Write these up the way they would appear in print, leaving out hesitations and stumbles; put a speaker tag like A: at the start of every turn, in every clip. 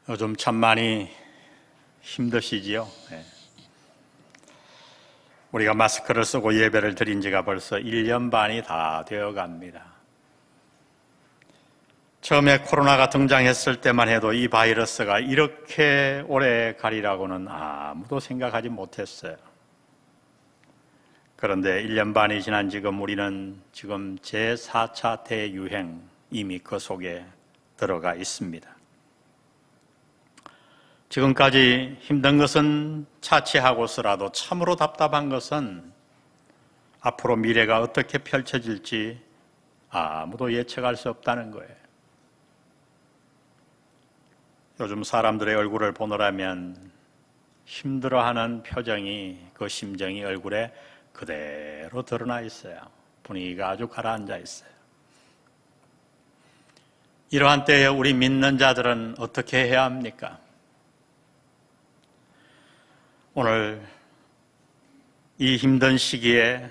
A: 요즘 참 많이 힘드시지요? 네. 우리가 마스크를 쓰고 예배를 드린 지가 벌써 1년 반이 다 되어 갑니다. 처음에 코로나가 등장했을 때만 해도 이 바이러스가 이렇게 오래 가리라고는 아무도 생각하지 못했어요. 그런데 1년 반이 지난 지금 우리는 지금 제4차 대유행 이미 그 속에 들어가 있습니다. 지금까지 힘든 것은 차치하고서라도 참으로 답답한 것은 앞으로 미래가 어떻게 펼쳐질지 아무도 예측할 수 없다는 거예요. 요즘 사람들의 얼굴을 보느라면 힘들어하는 표정이, 그 심정이 얼굴에 그대로 드러나 있어요. 분위기가 아주 가라앉아 있어요. 이러한 때에 우리 믿는 자들은 어떻게 해야 합니까? 오늘 이 힘든 시기에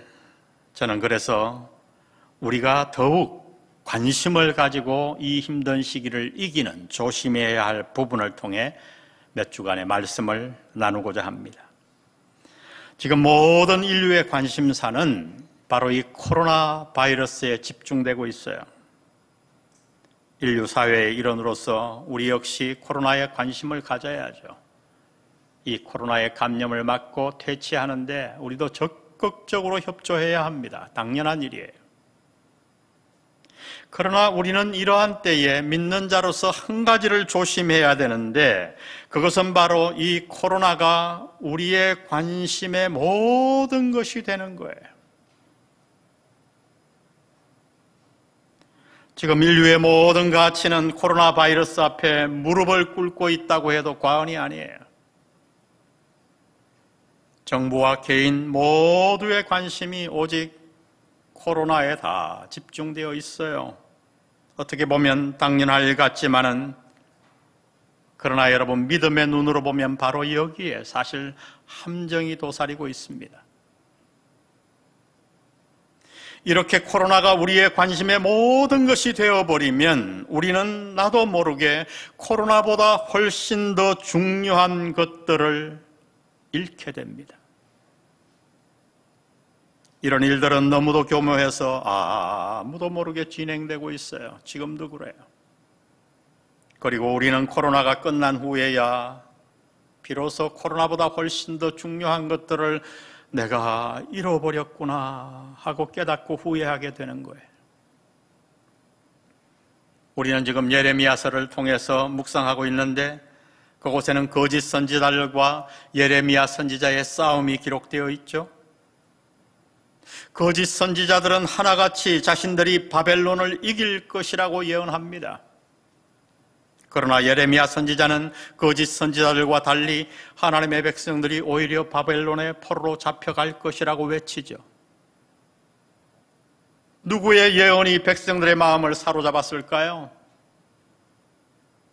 A: 저는 그래서 우리가 더욱 관심을 가지고 이 힘든 시기를 이기는 조심해야 할 부분을 통해 몇 주간의 말씀을 나누고자 합니다. 지금 모든 인류의 관심사는 바로 이 코로나 바이러스에 집중되고 있어요. 인류 사회의 일원으로서 우리 역시 코로나에 관심을 가져야죠. 이 코로나의 감염을 막고 퇴치하는데 우리도 적극적으로 협조해야 합니다. 당연한 일이에요. 그러나 우리는 이러한 때에 믿는 자로서 한 가지를 조심해야 되는데, 그것은 바로 이 코로나가 우리의 관심의 모든 것이 되는 거예요. 지금 인류의 모든 가치는 코로나 바이러스 앞에 무릎을 꿇고 있다고 해도 과언이 아니에요. 정부와 개인 모두의 관심이 오직 코로나에 다 집중되어 있어요. 어떻게 보면 당연할 일 같지만은, 그러나 여러분, 믿음의 눈으로 보면 바로 여기에 사실 함정이 도사리고 있습니다. 이렇게 코로나가 우리의 관심의 모든 것이 되어버리면 우리는 나도 모르게 코로나보다 훨씬 더 중요한 것들을 잃게 됩니다. 이런 일들은 너무도 교묘해서 아무도 모르게 진행되고 있어요. 지금도 그래요. 그리고 우리는 코로나가 끝난 후에야 비로소 코로나보다 훨씬 더 중요한 것들을 내가 잃어버렸구나 하고 깨닫고 후회하게 되는 거예요. 우리는 지금 예레미야서를 통해서 묵상하고 있는데, 그곳에는 거짓 선지자들과 예레미야 선지자의 싸움이 기록되어 있죠. 거짓 선지자들은 하나같이 자신들이 바벨론을 이길 것이라고 예언합니다. 그러나 예레미야 선지자는 거짓 선지자들과 달리 하나님의 백성들이 오히려 바벨론의 포로로 잡혀갈 것이라고 외치죠. 누구의 예언이 백성들의 마음을 사로잡았을까요?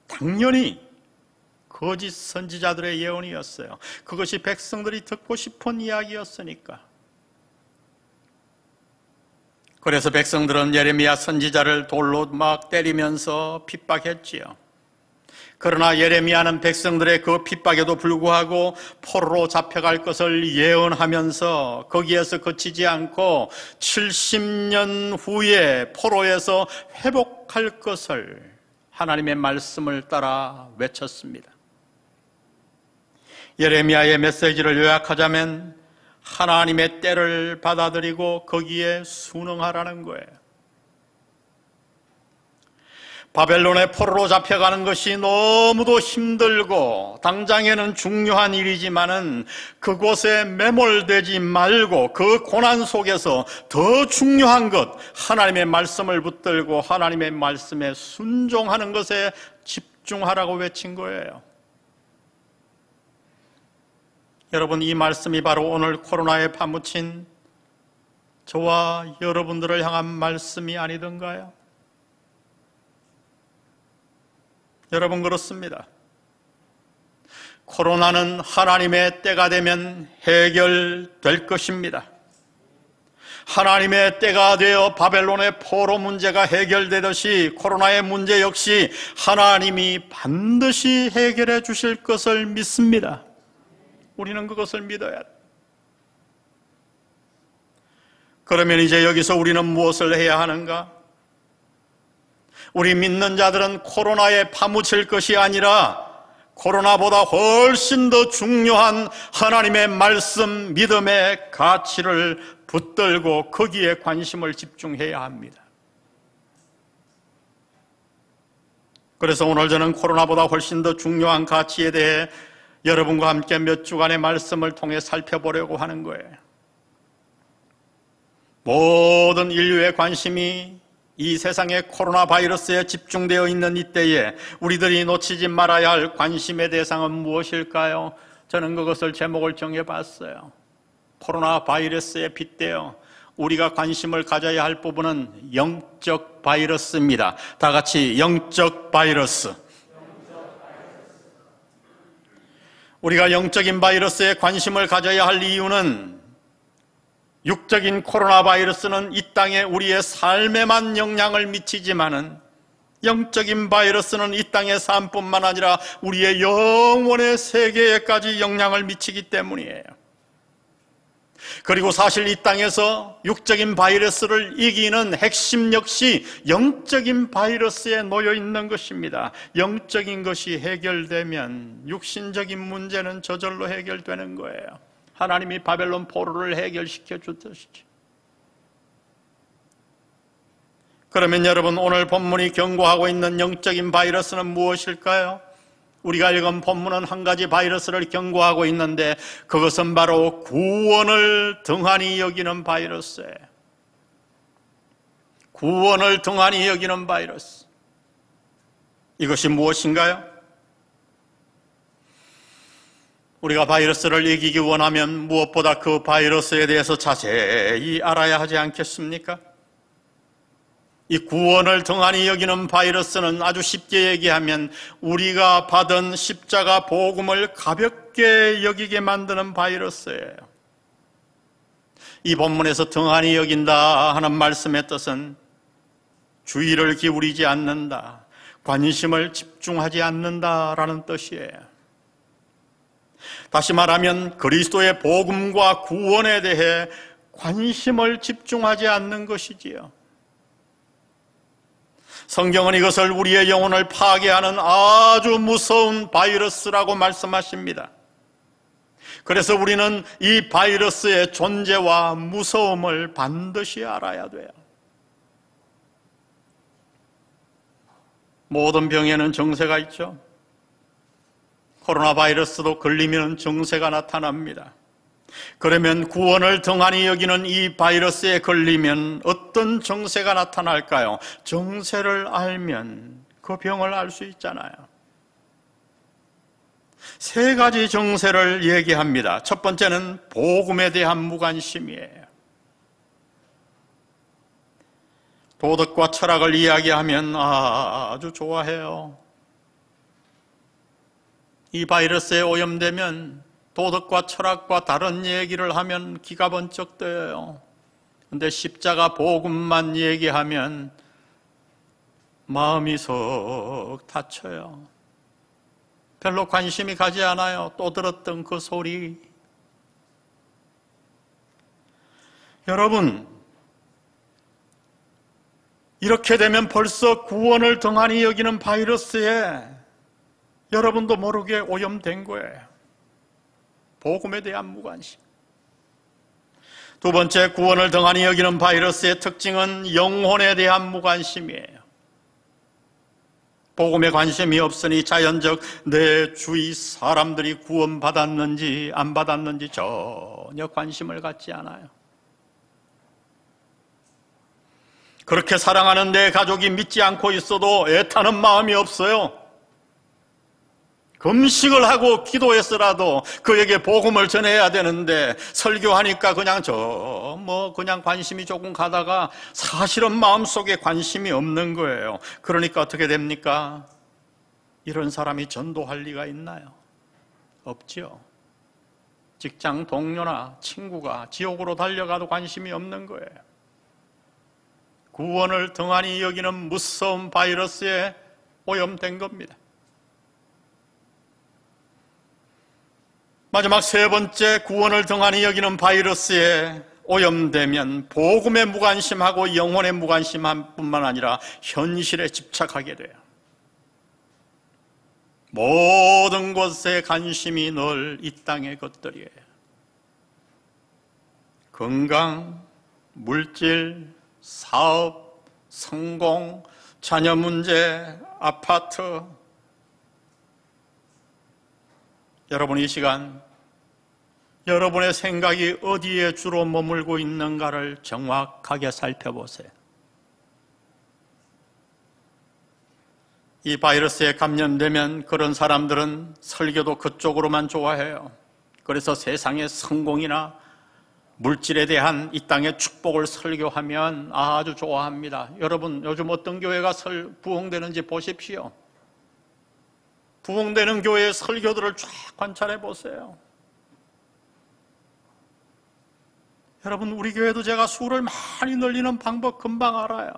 A: 당연히 거짓 선지자들의 예언이었어요. 그것이 백성들이 듣고 싶은 이야기였으니까. 그래서 백성들은 예레미야 선지자를 돌로 막 때리면서 핍박했지요. 그러나 예레미야는 백성들의 그 핍박에도 불구하고 포로로 잡혀갈 것을 예언하면서 거기에서 그치지 않고 70년 후에 포로에서 회복할 것을 하나님의 말씀을 따라 외쳤습니다. 예레미야의 메시지를 요약하자면 하나님의 때를 받아들이고 거기에 순응하라는 거예요. 바벨론의 포로로 잡혀가는 것이 너무도 힘들고 당장에는 중요한 일이지만은 그곳에 매몰되지 말고 그 고난 속에서 더 중요한 것, 하나님의 말씀을 붙들고 하나님의 말씀에 순종하는 것에 집중하라고 외친 거예요. 여러분, 이 말씀이 바로 오늘 코로나에 파묻힌 저와 여러분들을 향한 말씀이 아니던가요? 여러분, 그렇습니다. 코로나는 하나님의 때가 되면 해결될 것입니다. 하나님의 때가 되어 바벨론의 포로 문제가 해결되듯이 코로나의 문제 역시 하나님이 반드시 해결해 주실 것을 믿습니다. 우리는 그것을 믿어야 돼. 그러면 이제 여기서 우리는 무엇을 해야 하는가? 우리 믿는 자들은 코로나에 파묻힐 것이 아니라 코로나보다 훨씬 더 중요한 하나님의 말씀, 믿음의 가치를 붙들고 거기에 관심을 집중해야 합니다. 그래서 오늘 저는 코로나보다 훨씬 더 중요한 가치에 대해 여러분과 함께 몇 주간의 말씀을 통해 살펴보려고 하는 거예요. 모든 인류의 관심이 이 세상의 코로나 바이러스에 집중되어 있는 이때에 우리들이 놓치지 말아야 할 관심의 대상은 무엇일까요? 저는 그것을 제목을 정해봤어요. 코로나 바이러스에 빗대어 우리가 관심을 가져야 할 부분은 영적 바이러스입니다. 다 같이 영적 바이러스. 우리가 영적인 바이러스에 관심을 가져야 할 이유는 육적인 코로나 바이러스는 이 땅에 우리의 삶에만 영향을 미치지만은 영적인 바이러스는 이 땅의 삶뿐만 아니라 우리의 영혼의 세계에까지 영향을 미치기 때문이에요. 그리고 사실 이 땅에서 육적인 바이러스를 이기는 핵심 역시 영적인 바이러스에 놓여 있는 것입니다. 영적인 것이 해결되면 육신적인 문제는 저절로 해결되는 거예요. 하나님이 바벨론 포로를 해결시켜 주듯이. 그러면 여러분, 오늘 본문이 경고하고 있는 영적인 바이러스는 무엇일까요? 우리가 읽은 본문은 한 가지 바이러스를 경고하고 있는데 그것은 바로 구원을 등한히 여기는 바이러스예요. 구원을 등한히 여기는 바이러스. 이것이 무엇인가요? 우리가 바이러스를 이기기 원하면 무엇보다 그 바이러스에 대해서 자세히 알아야 하지 않겠습니까? 이 구원을 등한히 여기는 바이러스는 아주 쉽게 얘기하면 우리가 받은 십자가 복음을 가볍게 여기게 만드는 바이러스예요. 이 본문에서 등한히 여긴다 하는 말씀의 뜻은 주의를 기울이지 않는다, 관심을 집중하지 않는다라는 뜻이에요. 다시 말하면 그리스도의 복음과 구원에 대해 관심을 집중하지 않는 것이지요. 성경은 이것을 우리의 영혼을 파괴하는 아주 무서운 바이러스라고 말씀하십니다. 그래서 우리는 이 바이러스의 존재와 무서움을 반드시 알아야 돼요. 모든 병에는 정세가 있죠. 코로나 바이러스도 걸리면 정세가 나타납니다. 그러면 구원을 등한히 여기는 이 바이러스에 걸리면 어떤 정세가 나타날까요? 정세를 알면 그 병을 알 수 있잖아요. 세 가지 정세를 얘기합니다. 첫 번째는 복음에 대한 무관심이에요. 도덕과 철학을 이야기하면 아주 좋아해요. 이 바이러스에 오염되면 도덕과 철학과 다른 얘기를 하면 기가 번쩍 떠요. 근데 십자가 복음만 얘기하면 마음이 석 다쳐요. 별로 관심이 가지 않아요. 또 들었던 그 소리. 여러분, 이렇게 되면 벌써 구원을 등한히 여기는 바이러스에 여러분도 모르게 오염된 거예요. 복음에 대한 무관심. 두 번째, 구원을 등한히 여기는 바이러스의 특징은 영혼에 대한 무관심이에요. 복음에 관심이 없으니 자연적 내 주위 사람들이 구원받았는지 안 받았는지 전혀 관심을 갖지 않아요. 그렇게 사랑하는 내 가족이 믿지 않고 있어도 애타는 마음이 없어요. 금식을 하고 기도해서라도 그에게 복음을 전해야 되는데 설교하니까 그냥 그냥 관심이 조금 가다가 사실은 마음속에 관심이 없는 거예요. 그러니까 어떻게 됩니까? 이런 사람이 전도할 리가 있나요? 없죠. 직장 동료나 친구가 지옥으로 달려가도 관심이 없는 거예요. 구원을 등한히 여기는 무서운 바이러스에 오염된 겁니다. 마지막 세 번째, 구원을 등한히 여기는 바이러스에 오염되면 복음에 무관심하고 영혼에 무관심한 뿐만 아니라 현실에 집착하게 돼요. 모든 것에 관심이 늘 이 땅의 것들이에요. 건강, 물질, 사업, 성공, 자녀 문제, 아파트. 여러분, 이 시간 여러분의 생각이 어디에 주로 머물고 있는가를 정확하게 살펴보세요. 이 바이러스에 감염되면 그런 사람들은 설교도 그쪽으로만 좋아해요. 그래서 세상의 성공이나 물질에 대한 이 땅의 축복을 설교하면 아주 좋아합니다. 여러분, 요즘 어떤 교회가 부흥되는지 보십시오. 부흥되는 교회의 설교들을 쫙 관찰해 보세요. 여러분, 우리 교회도 제가 수를 많이 늘리는 방법 금방 알아요.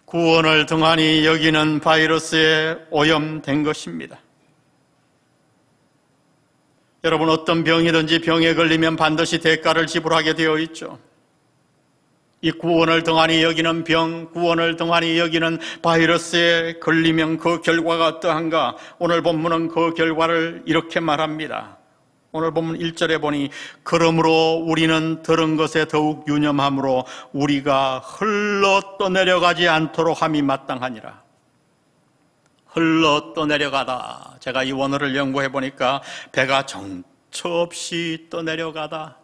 A: 구원을 등한히 여기는 바이러스에 오염된 것입니다. 여러분, 어떤 병이든지 병에 걸리면 반드시 대가를 지불하게 되어 있죠. 이 구원을 등한히 여기는 병, 구원을 등한히 여기는 바이러스에 걸리면 그 결과가 어떠한가? 오늘 본문은 그 결과를 이렇게 말합니다. 오늘 본문 1절에 보니, 그러므로 우리는 들은 것에 더욱 유념함으로 우리가 흘러 떠내려가지 않도록 함이 마땅하니라. 흘러 떠내려가다. 제가 이 원어를 연구해 보니까 배가 정처 없이 떠내려가다,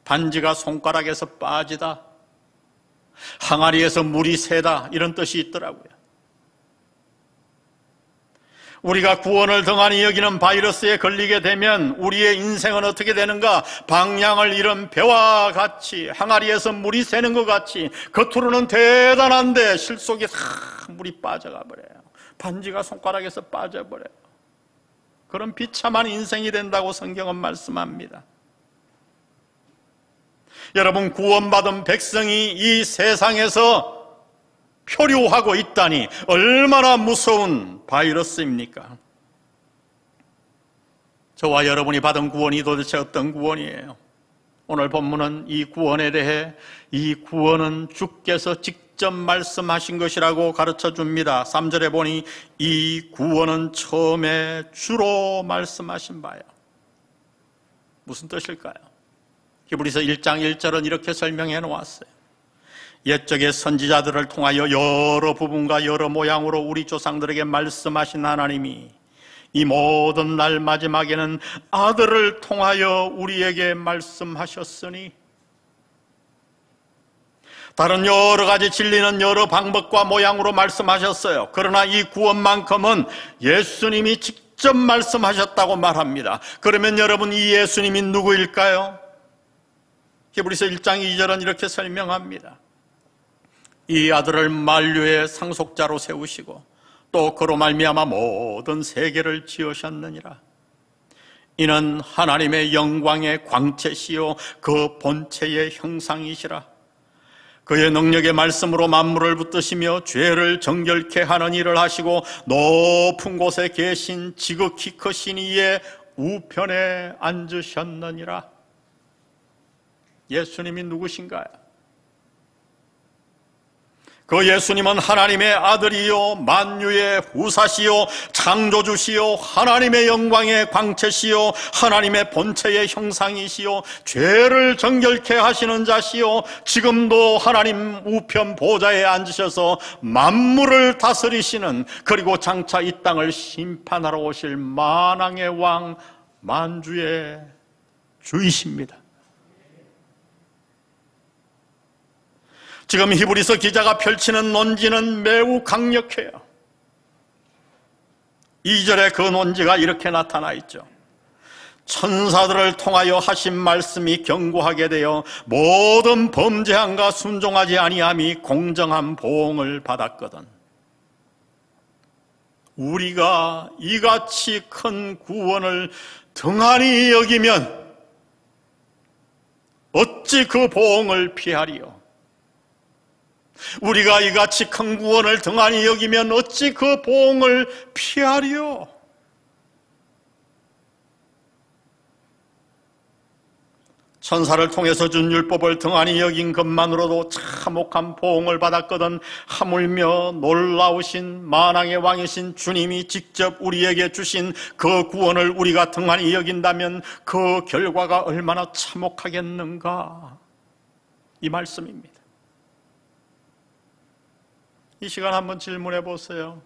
A: 반지가 손가락에서 빠지다, 항아리에서 물이 새다, 이런 뜻이 있더라고요. 우리가 구원을 등한히 여기는 바이러스에 걸리게 되면 우리의 인생은 어떻게 되는가? 방향을 잃은 배와 같이, 항아리에서 물이 새는 것 같이 겉으로는 대단한데 실속에 싹 물이 빠져가 버려요. 반지가 손가락에서 빠져버려요. 그런 비참한 인생이 된다고 성경은 말씀합니다. 여러분, 구원받은 백성이 이 세상에서 표류하고 있다니 얼마나 무서운 바이러스입니까? 저와 여러분이 받은 구원이 도대체 어떤 구원이에요? 오늘 본문은 이 구원에 대해, 이 구원은 주께서 직접 말씀하신 것이라고 가르쳐 줍니다. 3절에 보니 이 구원은 처음에 주로 말씀하신 바예요. 무슨 뜻일까요? 히브리서 1장 1절은 이렇게 설명해 놓았어요. 옛적의 선지자들을 통하여 여러 부분과 여러 모양으로 우리 조상들에게 말씀하신 하나님이 이 모든 날 마지막에는 아들을 통하여 우리에게 말씀하셨으니, 다른 여러 가지 진리는 여러 방법과 모양으로 말씀하셨어요. 그러나 이 구원만큼은 예수님이 직접 말씀하셨다고 말합니다. 그러면 여러분, 이 예수님이 누구일까요? 히브리서 1장 2절은 이렇게 설명합니다. 이 아들을 만류의 상속자로 세우시고 또 그로 말미암아 모든 세계를 지으셨느니라. 이는 하나님의 영광의 광채시요 그 본체의 형상이시라. 그의 능력의 말씀으로 만물을 붙드시며 죄를 정결케 하는 일을 하시고 높은 곳에 계신 지극히 크신 이의 우편에 앉으셨느니라. 예수님이 누구신가요? 그 예수님은 하나님의 아들이요 만유의 후사시요 창조주시요 하나님의 영광의 광채시요 하나님의 본체의 형상이시요 죄를 정결케 하시는 자시요 지금도 하나님 우편 보좌에 앉으셔서 만물을 다스리시는, 그리고 장차 이 땅을 심판하러 오실 만왕의 왕, 만주의 주이십니다. 지금 히브리서 기자가 펼치는 논지는 매우 강력해요. 2절에 그 논지가 이렇게 나타나 있죠. 천사들을 통하여 하신 말씀이 견고하게 되어 모든 범죄함과 순종하지 아니함이 공정한 보응을 받았거든. 우리가 이같이 큰 구원을 등한히 여기면 어찌 그 보응을 피하리요? 우리가 이같이 큰 구원을 등한히 여기면 어찌 그 보응을 피하리요? 천사를 통해서 준 율법을 등한히 여긴 것만으로도 참혹한 보응을 받았거든 하물며 놀라우신 만왕의 왕이신 주님이 직접 우리에게 주신 그 구원을 우리가 등한히 여긴다면 그 결과가 얼마나 참혹하겠는가, 이 말씀입니다. 이 시간 한번 질문해 보세요.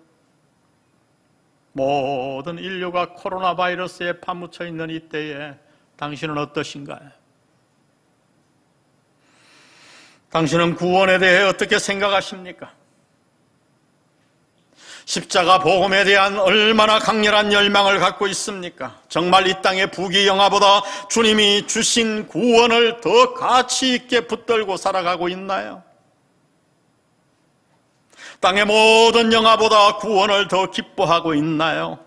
A: 모든 인류가 코로나 바이러스에 파묻혀 있는 이때에 당신은 어떠신가요? 당신은 구원에 대해 어떻게 생각하십니까? 십자가 복음에 대한 얼마나 강렬한 열망을 갖고 있습니까? 정말 이 땅의 부귀영화보다 주님이 주신 구원을 더 가치 있게 붙들고 살아가고 있나요? 땅의 모든 영화보다 구원을 더 기뻐하고 있나요?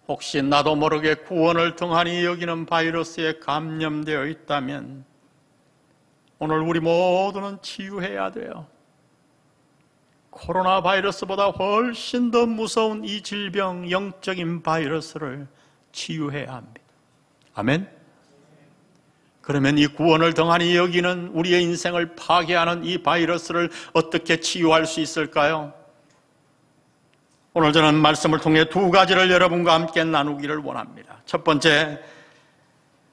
A: 혹시 나도 모르게 구원을 등한히 여기는 바이러스에 감염되어 있다면 오늘 우리 모두는 치유해야 돼요. 코로나 바이러스보다 훨씬 더 무서운 이 질병, 영적인 바이러스를 치유해야 합니다. 아멘? 그러면 이 구원을 등한히 여기는 우리의 인생을 파괴하는 이 바이러스를 어떻게 치유할 수 있을까요? 오늘 저는 말씀을 통해 두 가지를 여러분과 함께 나누기를 원합니다. 첫 번째,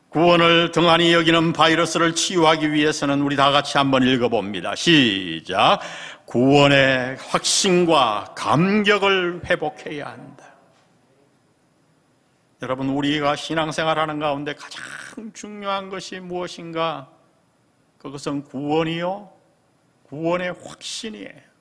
A: 구원을 등한히 여기는 바이러스를 치유하기 위해서는 우리 다 같이 한번 읽어봅니다. 시작. 구원의 확신과 감격을 회복해야 한다. 여러분, 우리가 신앙생활하는 가운데 가장 중요한 것이 무엇인가? 그것은 구원이요, 구원의 확신이에요.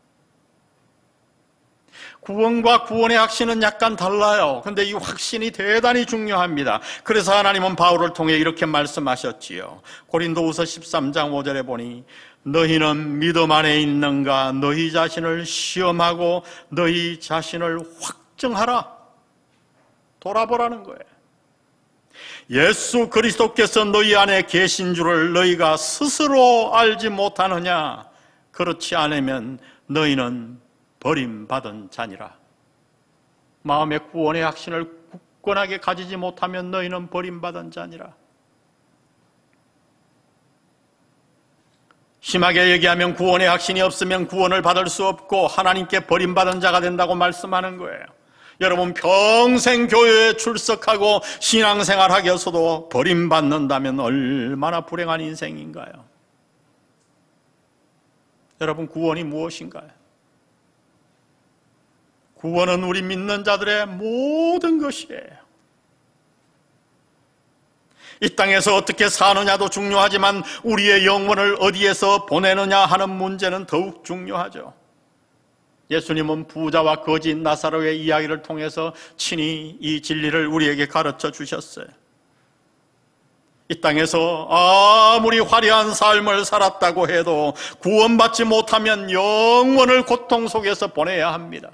A: 구원과 구원의 확신은 약간 달라요. 그런데 이 확신이 대단히 중요합니다. 그래서 하나님은 바울을 통해 이렇게 말씀하셨지요. 고린도후서 13장 5절에 보니 너희는 믿음 안에 있는가? 너희 자신을 시험하고 너희 자신을 확증하라. 돌아보라는 거예요. 예수 그리스도께서 너희 안에 계신 줄을 너희가 스스로 알지 못하느냐? 그렇지 않으면 너희는 버림받은 자니라. 마음의 구원의 확신을 굳건하게 가지지 못하면 너희는 버림받은 자니라. 심하게 얘기하면 구원의 확신이 없으면 구원을 받을 수 없고 하나님께 버림받은 자가 된다고 말씀하는 거예요. 여러분, 평생 교회에 출석하고 신앙생활하게 해서도 버림받는다면 얼마나 불행한 인생인가요? 여러분, 구원이 무엇인가요? 구원은 우리 믿는 자들의 모든 것이에요. 이 땅에서 어떻게 사느냐도 중요하지만 우리의 영혼을 어디에서 보내느냐 하는 문제는 더욱 중요하죠. 예수님은 부자와 거지 나사로의 이야기를 통해서 친히 이 진리를 우리에게 가르쳐 주셨어요. 이 땅에서 아무리 화려한 삶을 살았다고 해도 구원받지 못하면 영원을 고통 속에서 보내야 합니다.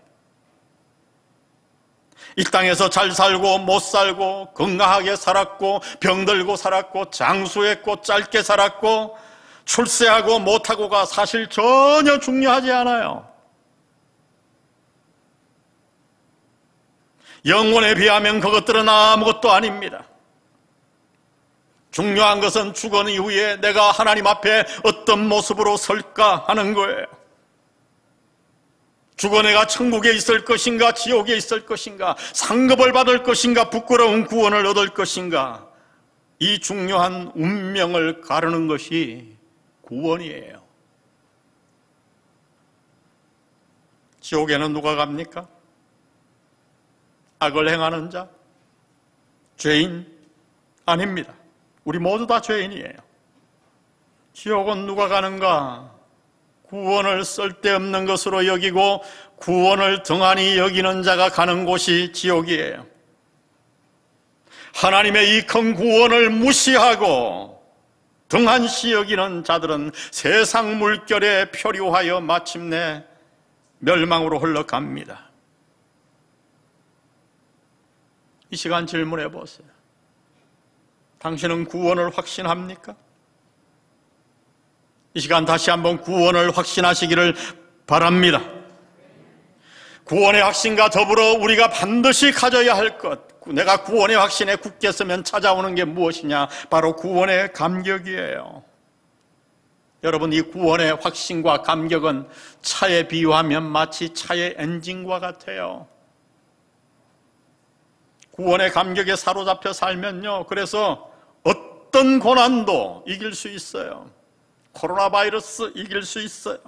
A: 이 땅에서 잘 살고 못 살고 건강하게 살았고 병들고 살았고 장수했고 짧게 살았고 출세하고 못하고가 사실 전혀 중요하지 않아요. 영혼에 비하면 그것들은 아무것도 아닙니다. 중요한 것은 죽은 이후에 내가 하나님 앞에 어떤 모습으로 설까 하는 거예요. 죽어 내가 천국에 있을 것인가 지옥에 있을 것인가, 상급을 받을 것인가 부끄러운 구원을 얻을 것인가, 이 중요한 운명을 가르는 것이 구원이에요. 지옥에는 누가 갑니까? 악을 행하는 자? 죄인? 아닙니다. 우리 모두 다 죄인이에요. 지옥은 누가 가는가? 구원을 쓸데없는 것으로 여기고 구원을 등한히 여기는 자가 가는 곳이 지옥이에요. 하나님의 이 큰 구원을 무시하고 등한시 여기는 자들은 세상 물결에 표류하여 마침내 멸망으로 흘러갑니다. 이 시간 질문해 보세요. 당신은 구원을 확신합니까? 이 시간 다시 한번 구원을 확신하시기를 바랍니다. 구원의 확신과 더불어 우리가 반드시 가져야 할 것, 내가 구원의 확신에 굳게 서면 찾아오는 게 무엇이냐? 바로 구원의 감격이에요. 여러분, 이 구원의 확신과 감격은 차에 비유하면 마치 차의 엔진과 같아요. 구원의 감격에 사로잡혀 살면요, 그래서 어떤 고난도 이길 수 있어요. 코로나 바이러스 이길 수 있어요.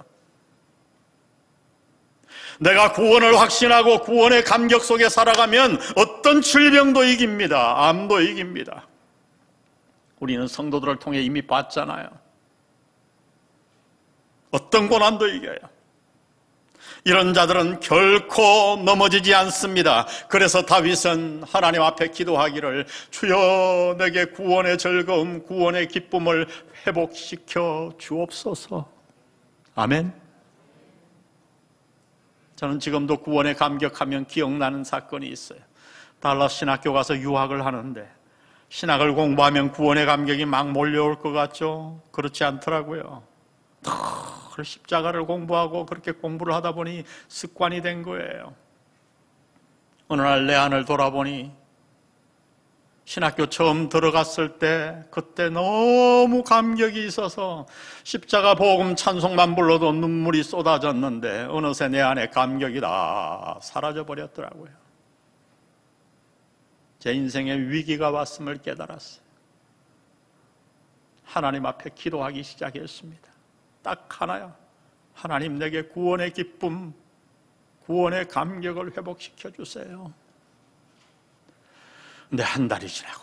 A: 내가 구원을 확신하고 구원의 감격 속에 살아가면 어떤 질병도 이깁니다. 암도 이깁니다. 우리는 성도들을 통해 이미 봤잖아요. 어떤 고난도 이겨요. 이런 자들은 결코 넘어지지 않습니다. 그래서 다윗은 하나님 앞에 기도하기를, 주여 내게 구원의 즐거움, 구원의 기쁨을 회복시켜 주옵소서. 아멘. 저는 지금도 구원에 감격하면 기억나는 사건이 있어요. 달라스 신학교 가서 유학을 하는데 신학을 공부하면 구원의 감격이 막 몰려올 것 같죠? 그렇지 않더라고요. 늘 십자가를 공부하고 그렇게 공부를 하다 보니 습관이 된 거예요. 어느 날 내 안을 돌아보니 신학교 처음 들어갔을 때 그때 너무 감격이 있어서 십자가 복음 찬송만 불러도 눈물이 쏟아졌는데 어느새 내 안에 감격이 다 사라져 버렸더라고요. 제 인생에 위기가 왔음을 깨달았어요. 하나님 앞에 기도하기 시작했습니다. 딱 하나야. 하나님, 내게 구원의 기쁨, 구원의 감격을 회복시켜 주세요. 근데 한 달이 지나고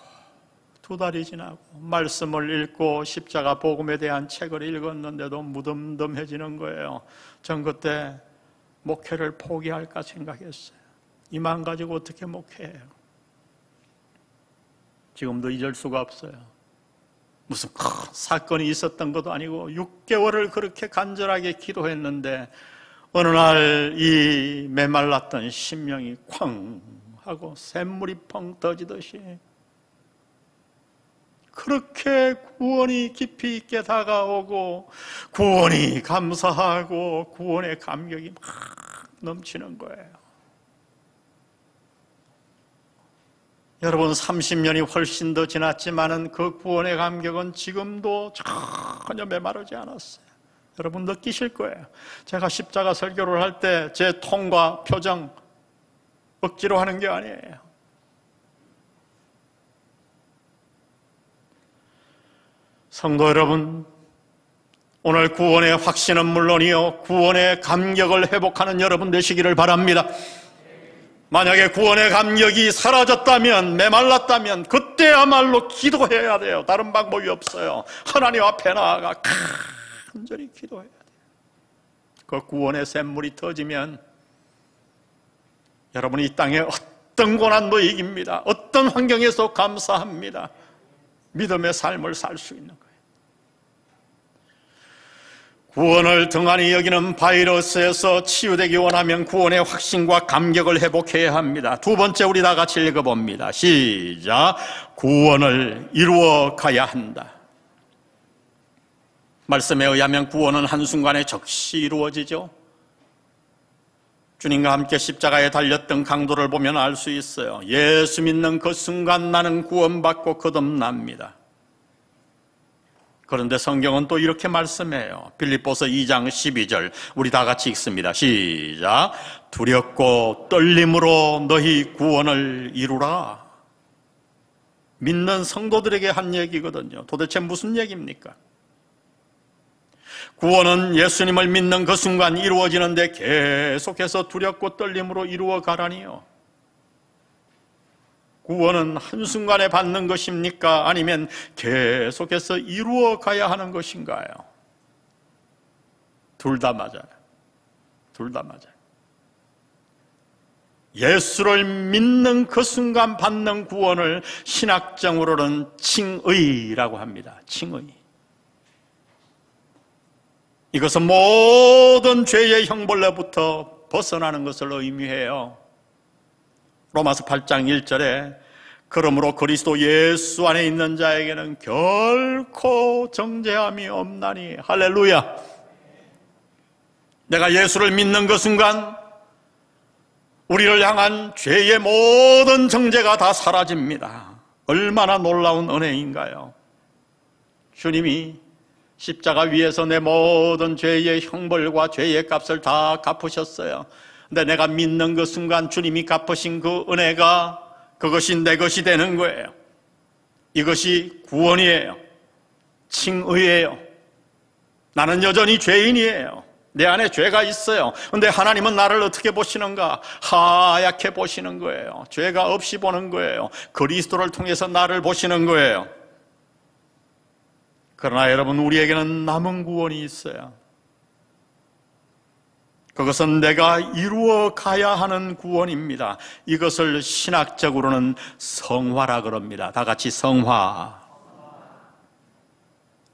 A: 두 달이 지나고 말씀을 읽고 십자가 복음에 대한 책을 읽었는데도 무덤덤해지는 거예요. 전 그때 목회를 포기할까 생각했어요. 이만 가지고 어떻게 목회해요? 지금도 잊을 수가 없어요. 무슨 큰 사건이 있었던 것도 아니고 6개월을 그렇게 간절하게 기도했는데 어느 날 이 메말랐던 심령이 쾅 하고 샘물이 펑 터지듯이 그렇게 구원이 깊이 있게 다가오고 구원이 감사하고 구원의 감격이 막 넘치는 거예요. 여러분, 30년이 훨씬 더 지났지만은 그 구원의 감격은 지금도 전혀 메마르지 않았어요. 여러분 느끼실 거예요. 제가 십자가 설교를 할 때 제 톤과 표정 억지로 하는 게 아니에요. 성도 여러분, 오늘 구원의 확신은 물론이요, 구원의 감격을 회복하는 여러분 되시기를 바랍니다. 만약에 구원의 감격이 사라졌다면, 메말랐다면 그때야말로 기도해야 돼요. 다른 방법이 없어요. 하나님 앞에 나아가 간절히 기도해야 돼요. 그 구원의 샘물이 터지면 여러분이 이 땅에 어떤 고난도 이깁니다. 어떤 환경에서 감사합니다. 믿음의 삶을 살 수 있는 거예요. 구원을 등한히 여기는 바이러스에서 치유되기 원하면 구원의 확신과 감격을 회복해야 합니다. 두 번째, 우리 다 같이 읽어봅니다. 시작. 구원을 이루어 가야 한다. 말씀에 의하면 구원은 한순간에 즉시 이루어지죠. 주님과 함께 십자가에 달렸던 강도를 보면 알 수 있어요. 예수 믿는 그 순간 나는 구원받고 거듭납니다. 그런데 성경은 또 이렇게 말씀해요. 빌립보서 2장 12절 우리 다 같이 읽습니다. 시작. 두렵고 떨림으로 너희 구원을 이루라. 믿는 성도들에게 한 얘기거든요. 도대체 무슨 얘기입니까? 구원은 예수님을 믿는 그 순간 이루어지는데 계속해서 두렵고 떨림으로 이루어 가라니요. 구원은 한순간에 받는 것입니까? 아니면 계속해서 이루어 가야 하는 것인가요? 둘 다 맞아요. 둘 다 맞아요. 예수를 믿는 그 순간 받는 구원을 신학적으로는 칭의라고 합니다. 칭의. 이것은 모든 죄의 형벌로부터 벗어나는 것을 의미해요. 로마서 8장 1절에 그러므로 그리스도 예수 안에 있는 자에게는 결코 정죄함이 없나니. 할렐루야. 내가 예수를 믿는 그 순간 우리를 향한 죄의 모든 정죄가 다 사라집니다. 얼마나 놀라운 은혜인가요? 주님이 십자가 위에서 내 모든 죄의 형벌과 죄의 값을 다 갚으셨어요. 근데 내가 믿는 그 순간 주님이 갚으신 그 은혜가 그것이 내 것이 되는 거예요. 이것이 구원이에요. 칭의예요. 나는 여전히 죄인이에요. 내 안에 죄가 있어요. 그런데 하나님은 나를 어떻게 보시는가? 하얗게 보시는 거예요. 죄가 없이 보는 거예요. 그리스도를 통해서 나를 보시는 거예요. 그러나 여러분, 우리에게는 남은 구원이 있어요. 그것은 내가 이루어 가야 하는 구원입니다. 이것을 신학적으로는 성화라 그럽니다. 다 같이 성화.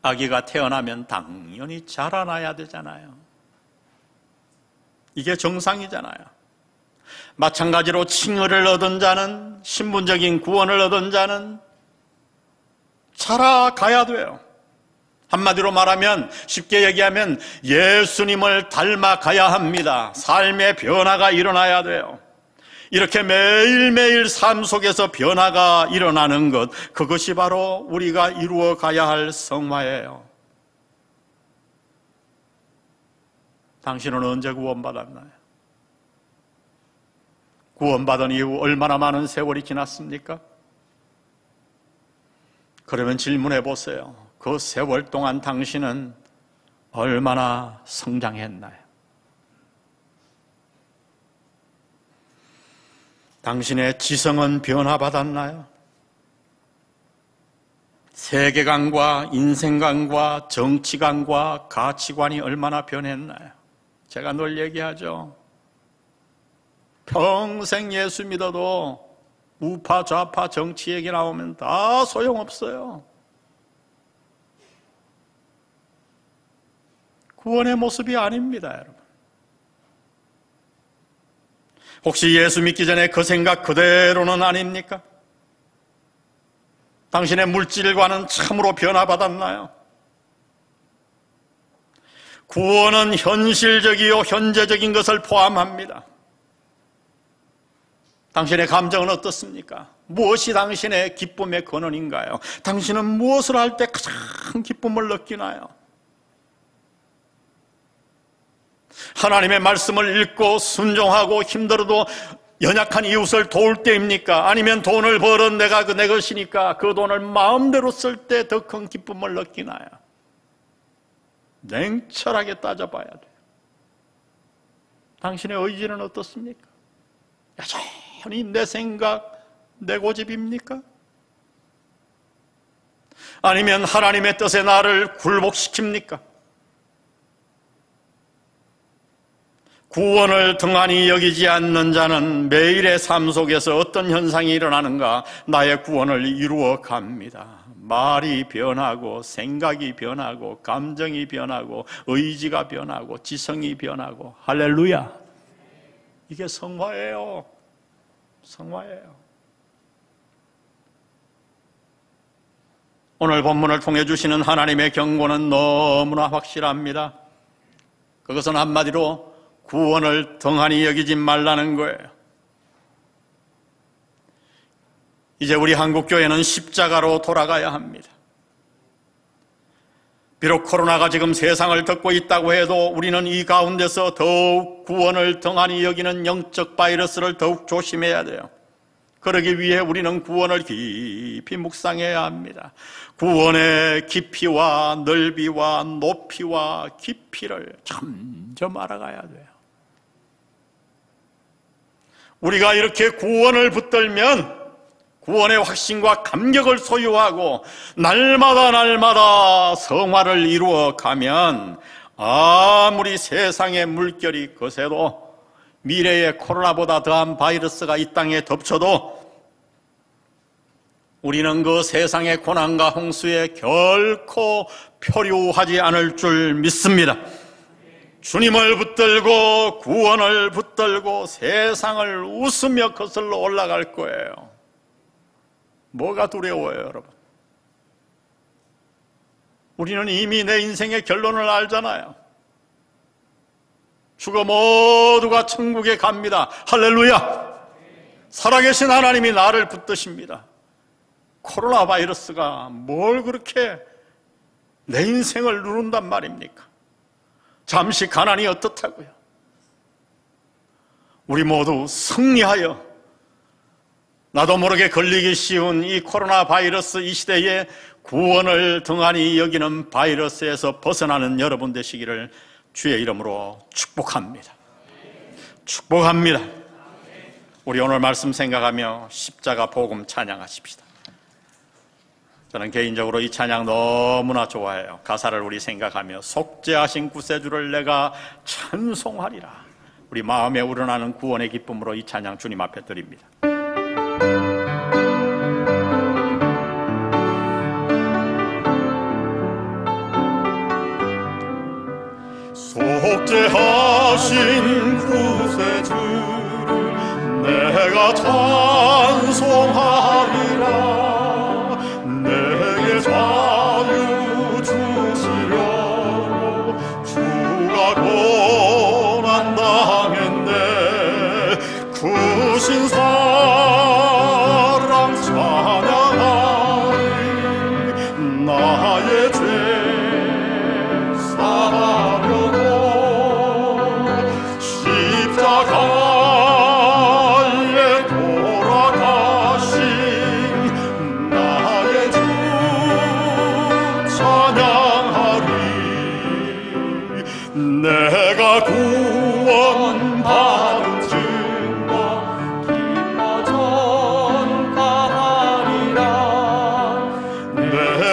A: 아기가 태어나면 당연히 자라나야 되잖아요. 이게 정상이잖아요. 마찬가지로 칭의를 얻은 자는, 신분적인 구원을 얻은 자는 자라가야 돼요. 한마디로 말하면, 쉽게 얘기하면 예수님을 닮아가야 합니다. 삶의 변화가 일어나야 돼요. 이렇게 매일매일 삶 속에서 변화가 일어나는 것, 그것이 바로 우리가 이루어 가야 할 성화예요. 당신은 언제 구원받았나요? 구원받은 이후 얼마나 많은 세월이 지났습니까? 그러면 질문해 보세요. 그 세월 동안 당신은 얼마나 성장했나요? 당신의 지성은 변화받았나요? 세계관과 인생관과 정치관과 가치관이 얼마나 변했나요? 제가 늘 얘기하죠. 평생 예수 믿어도 우파 좌파 정치 얘기 나오면 다 소용없어요. 구원의 모습이 아닙니다, 여러분. 혹시 예수 믿기 전에 그 생각 그대로는 아닙니까? 당신의 물질과는 참으로 변화받았나요? 구원은 현실적이요 현재적인 것을 포함합니다. 당신의 감정은 어떻습니까? 무엇이 당신의 기쁨의 근원인가요? 당신은 무엇을 할 때 가장 기쁨을 느끼나요? 하나님의 말씀을 읽고 순종하고 힘들어도 연약한 이웃을 도울 때입니까? 아니면 돈을 벌은 내가 내 것이니까 그 돈을 마음대로 쓸 때 더 큰 기쁨을 느끼나요? 냉철하게 따져봐야 돼요. 당신의 의지는 어떻습니까? 여전히 내 생각, 내 고집입니까? 아니면 하나님의 뜻에 나를 굴복시킵니까? 구원을 등한히 여기지 않는 자는 매일의 삶 속에서 어떤 현상이 일어나는가? 나의 구원을 이루어 갑니다. 말이 변하고 생각이 변하고 감정이 변하고 의지가 변하고 지성이 변하고. 할렐루야. 이게 성화예요. 성화예요. 오늘 본문을 통해 주시는 하나님의 경고는 너무나 확실합니다. 그것은 한마디로 구원을 등한히 여기지 말라는 거예요. 이제 우리 한국교회는 십자가로 돌아가야 합니다. 비록 코로나가 지금 세상을 덮고 있다고 해도 우리는 이 가운데서 더욱 구원을 등한히 여기는 영적 바이러스를 더욱 조심해야 돼요. 그러기 위해 우리는 구원을 깊이 묵상해야 합니다. 구원의 깊이와 넓이와 높이와 깊이를 점점 알아가야 돼요. 우리가 이렇게 구원을 붙들면 구원의 확신과 감격을 소유하고 날마다 성화를 이루어 가면 아무리 세상의 물결이 거세도 미래의 코로나보다 더한 바이러스가 이 땅에 덮쳐도 우리는 그 세상의 고난과 홍수에 결코 표류하지 않을 줄 믿습니다. 주님을 붙들고 구원을 붙들고 세상을 웃으며 거슬러 올라갈 거예요. 뭐가 두려워요, 여러분? 우리는 이미 내 인생의 결론을 알잖아요. 죽어 모두가 천국에 갑니다. 할렐루야! 살아계신 하나님이 나를 붙드십니다. 코로나 바이러스가 뭘 그렇게 내 인생을 누른단 말입니까? 잠시 가난이 어떻다고요? 우리 모두 승리하여 나도 모르게 걸리기 쉬운 이 코로나 바이러스 이 시대에 구원을 등한히 여기는 바이러스에서 벗어나는 여러분 되시기를 주의 이름으로 축복합니다. 축복합니다. 우리 오늘 말씀 생각하며 십자가 복음 찬양하십시다. 저는 개인적으로 이 찬양 너무나 좋아해요. 가사를 우리 생각하며 속죄하신 구세주를 내가 찬송하리라. 우리 마음에 우러나는 구원의 기쁨으로 이 찬양 주님 앞에 드립니다. 속죄하신 구세주를 내가 찬송하리라. 내게 자유 주시려고 주가 고난 당했네. 구신 사랑 찬양하리. 나의 죄 사하려고 십자가에 돌아가신 나의 주 찬양하리. 내가 구원받은 증거 기뻐 전가하리라. 내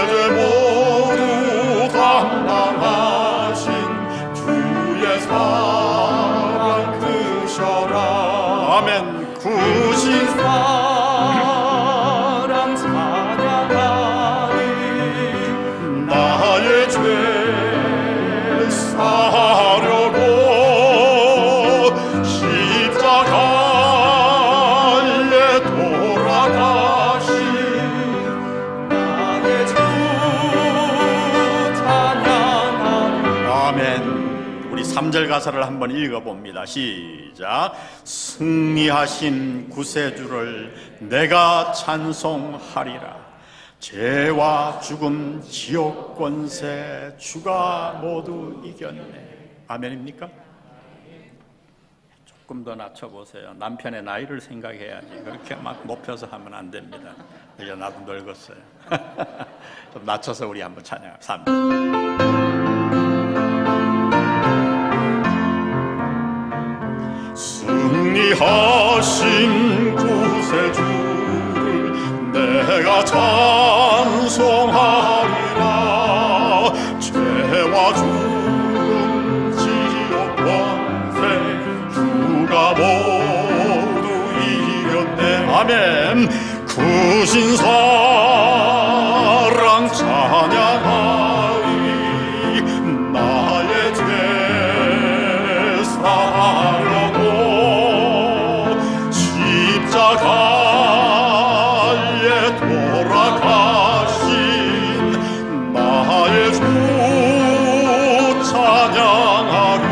A: 죄 모두 감당하신 주의 사랑 크셔라. 아멘. 구신 사랑 찬양하리. 나의 죄 사하려고 십자가에 돌아가신 나의 주 찬양하리. 아멘. 우리 3절 가사를 한번 읽어봅니다. 시작. 승리하신 구세주를 내가 찬송하리라. 죄와 죽음 지옥 권세 주가 모두 이겼네. 아멘입니까? 조금 더 낮춰보세요. 남편의 나이를 생각해야지. 그렇게 막 높여서 하면 안 됩니다. 이제 나도 늙었어요. 좀 낮춰서 우리 한번 찬양. 3. 승리하신 구세주를 내가 찬송하리라. 죄와 죽음 지옥 권세 주가 모두 이겼네. 아멘. 구신 사랑 찬양하리. 나의 죄 사하려고 십자가에 돌아가신 나의 주 찬양하리.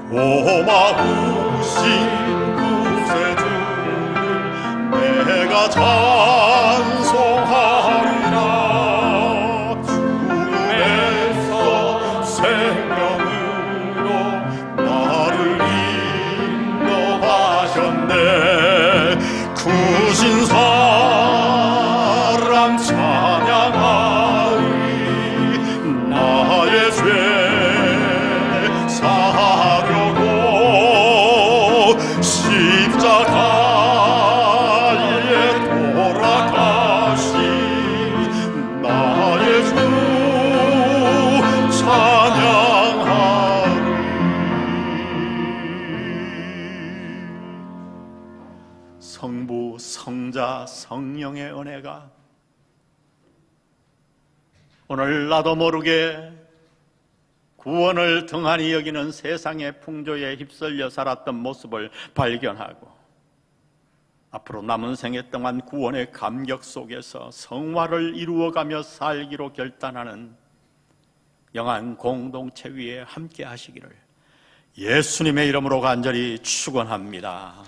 A: 고마우신 구세주를 내가 찬송하리라. 죽음에서 생명으로 나를 인도하셨네. 구신 사랑 찬양하리. 나의 죄 사하려고 십자가에 돌아가신 나의 주 찬양하리. 성부, 성자, 성령의 은혜가 오늘 나도 모르게 구원을 등한히 여기는 세상의 풍조에 휩쓸려 살았던 모습을 발견하고 앞으로 남은 생애 동안 구원의 감격 속에서 성화를 이루어가며 살기로 결단하는 영한 공동체 위에 함께 하시기를 예수님의 이름으로 간절히 축원합니다.